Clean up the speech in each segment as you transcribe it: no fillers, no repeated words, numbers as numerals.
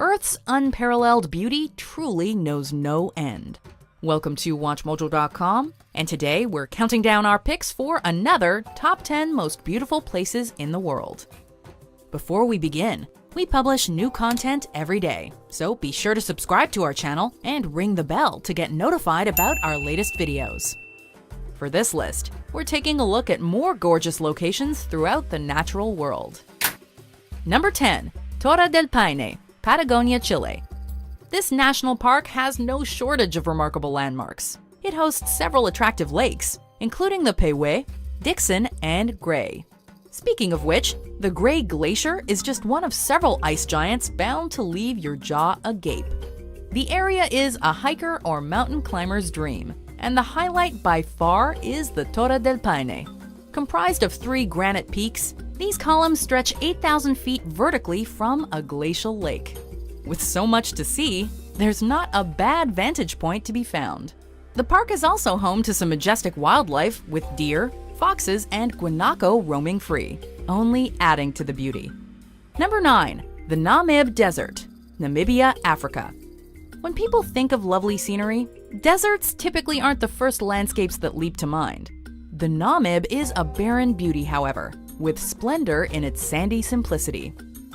Earth's unparalleled beauty truly knows no end. Welcome to WatchMojo.com, and today we're counting down our picks for another Top 10 Most Beautiful Places in the World. Before we begin, we publish new content every day, so be sure to subscribe to our channel and ring the bell to get notified about our latest videos. For this list, we're taking a look at more gorgeous locations throughout the natural world. Number 10. Torre del Paine, Patagonia, Chile. This national park has no shortage of remarkable landmarks. It hosts several attractive lakes, including the Pehue, Dixon, and Gray. Speaking of which, the Gray Glacier is just one of several ice giants bound to leave your jaw agape. The area is a hiker or mountain climber's dream, and the highlight by far is the Torre del Paine. Comprised of 3 granite peaks, these columns stretch 8,000 feet vertically from a glacial lake. With so much to see, there's not a bad vantage point to be found. The park is also home to some majestic wildlife with deer, foxes, and guanaco roaming free, only adding to the beauty. Number 9. The Namib Desert, Namibia, Africa. When people think of lovely scenery, deserts typically aren't the first landscapes that leap to mind. The Namib is a barren beauty, however, with splendor in its sandy simplicity.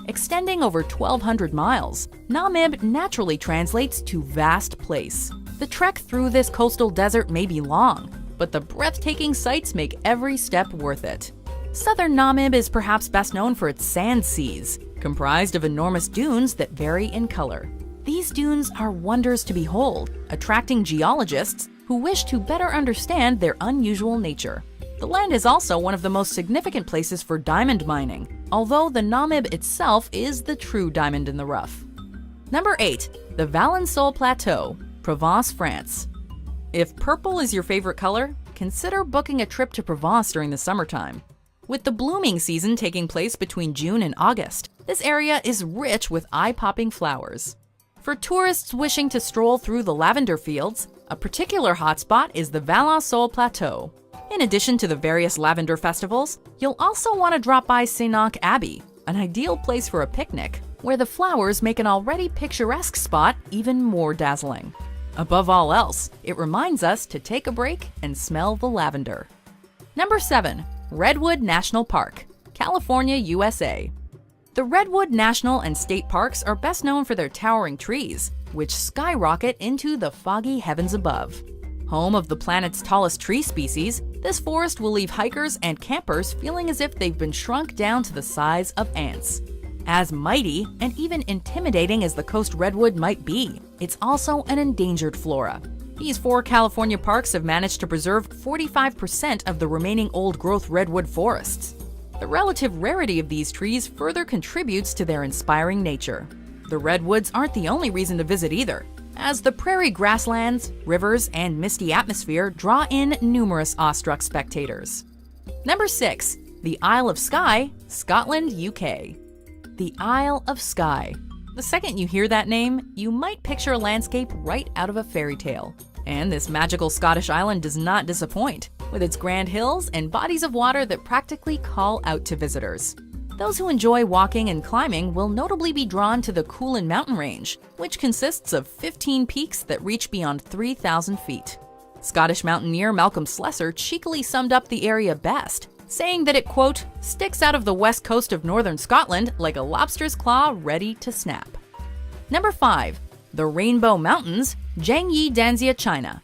Extending over 1,200 miles, Namib naturally translates to vast place. The trek through this coastal desert may be long, but the breathtaking sights make every step worth it. Southern Namib is perhaps best known for its sand seas, comprised of enormous dunes that vary in color. These dunes are wonders to behold, attracting geologists who wish to better understand their unusual nature. The land is also one of the most significant places for diamond mining, although the Namib itself is the true diamond in the rough. Number 8. The Valensole Plateau, Provence, France. If purple is your favorite color, consider booking a trip to Provence during the summertime. With the blooming season taking place between June and August, this area is rich with eye-popping flowers. For tourists wishing to stroll through the lavender fields, a particular hotspot is the Valensole Plateau. In addition to the various lavender festivals, you'll also want to drop by Sénac Abbey, an ideal place for a picnic, where the flowers make an already picturesque spot even more dazzling. Above all else, it reminds us to take a break and smell the lavender. Number 7. Redwood National Park, California, USA. The Redwood National and State Parks are best known for their towering trees, which skyrocket into the foggy heavens above. Home of the planet's tallest tree species, this forest will leave hikers and campers feeling as if they've been shrunk down to the size of ants. As mighty and even intimidating as the coast redwood might be, it's also an endangered flora. These 4 California parks have managed to preserve 45% of the remaining old-growth redwood forests. The relative rarity of these trees further contributes to their inspiring nature. The redwoods aren't the only reason to visit either, as the prairie grasslands, rivers, and misty atmosphere draw in numerous awestruck spectators. Number 6. The Isle of Skye, Scotland, UK. The Isle of Skye. The second you hear that name, you might picture a landscape right out of a fairy tale. And this magical Scottish island does not disappoint, with its grand hills and bodies of water that practically call out to visitors. Those who enjoy walking and climbing will notably be drawn to the Coolin Mountain Range, which consists of 15 peaks that reach beyond 3,000 feet. Scottish mountaineer Malcolm Slessor cheekily summed up the area best, saying that it, quote, sticks out of the west coast of northern Scotland like a lobster's claw ready to snap. Number 5. The Rainbow Mountains, Jiangyi, Danxia, China.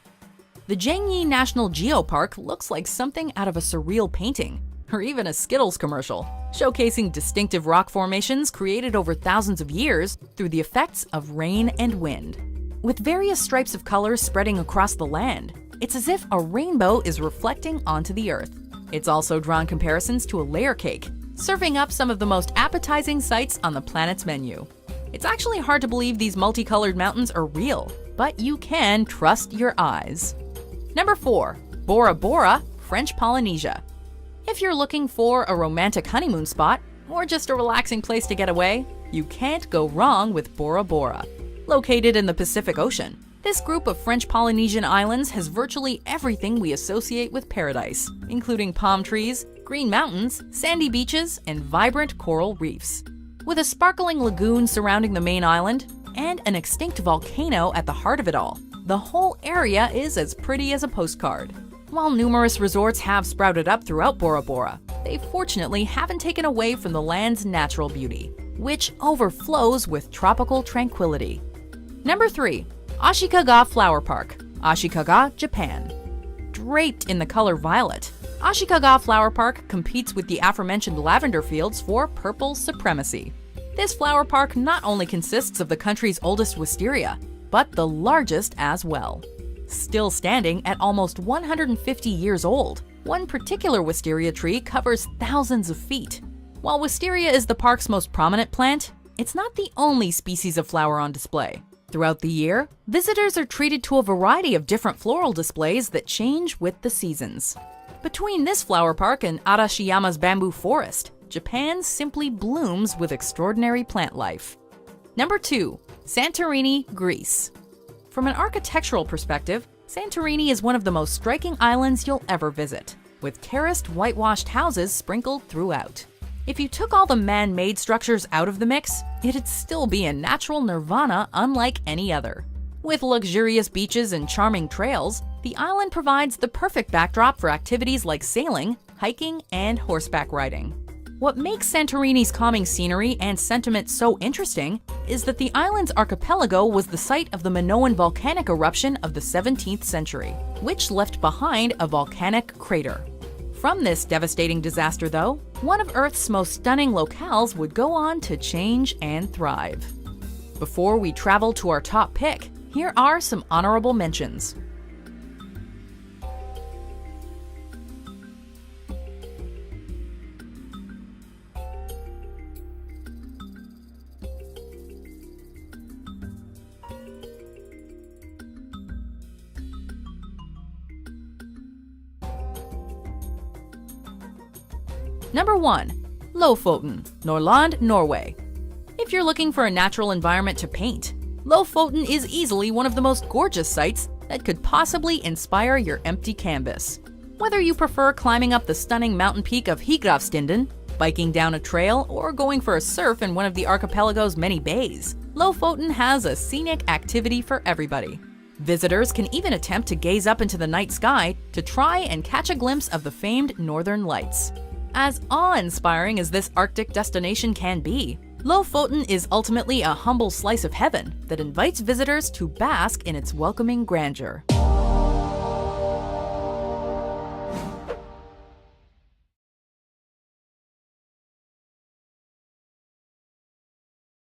The Jiangyi National Geopark looks like something out of a surreal painting, or even a Skittles commercial, showcasing distinctive rock formations created over thousands of years through the effects of rain and wind. With various stripes of color spreading across the land, it's as if a rainbow is reflecting onto the earth. It's also drawn comparisons to a layer cake, serving up some of the most appetizing sights on the planet's menu. It's actually hard to believe these multicolored mountains are real, but you can trust your eyes. Number 4. Bora Bora, French Polynesia. If you're looking for a romantic honeymoon spot, or just a relaxing place to get away, you can't go wrong with Bora Bora. Located in the Pacific Ocean, this group of French Polynesian islands has virtually everything we associate with paradise, including palm trees, green mountains, sandy beaches, and vibrant coral reefs. With a sparkling lagoon surrounding the main island and an extinct volcano at the heart of it all, the whole area is as pretty as a postcard. While numerous resorts have sprouted up throughout Bora Bora, they fortunately haven't taken away from the land's natural beauty, which overflows with tropical tranquility. Number 3. Ashikaga Flower Park, Ashikaga, Japan. Draped in the color violet, Ashikaga Flower Park competes with the aforementioned lavender fields for purple supremacy. This flower park not only consists of the country's oldest wisteria, but the largest as well. Still standing at almost 150 years old, one particular wisteria tree covers thousands of feet. While wisteria is the park's most prominent plant, it's not the only species of flower on display. Throughout the year, visitors are treated to a variety of different floral displays that change with the seasons. Between this flower park and Arashiyama's bamboo forest, Japan simply blooms with extraordinary plant life. Number 2. Santorini, Greece. From an architectural perspective, Santorini is one of the most striking islands you'll ever visit, with terraced whitewashed houses sprinkled throughout. If you took all the man-made structures out of the mix, it'd still be a natural nirvana unlike any other. With luxurious beaches and charming trails, the island provides the perfect backdrop for activities like sailing, hiking, and horseback riding. What makes Santorini's calming scenery and sentiment so interesting is that the island's archipelago was the site of the Minoan volcanic eruption of the 17th century, which left behind a volcanic crater. From this devastating disaster, though, one of Earth's most stunning locales would go on to change and thrive. Before we travel to our top pick, here are some honorable mentions. Number 1. Lofoten, Nordland, Norway. If you're looking for a natural environment to paint, Lofoten is easily one of the most gorgeous sights that could possibly inspire your empty canvas. Whether you prefer climbing up the stunning mountain peak of Higravstinden, biking down a trail, or going for a surf in one of the archipelago's many bays, Lofoten has a scenic activity for everybody. Visitors can even attempt to gaze up into the night sky to try and catch a glimpse of the famed Northern Lights. As awe-inspiring as this Arctic destination can be, Lofoten is ultimately a humble slice of heaven that invites visitors to bask in its welcoming grandeur.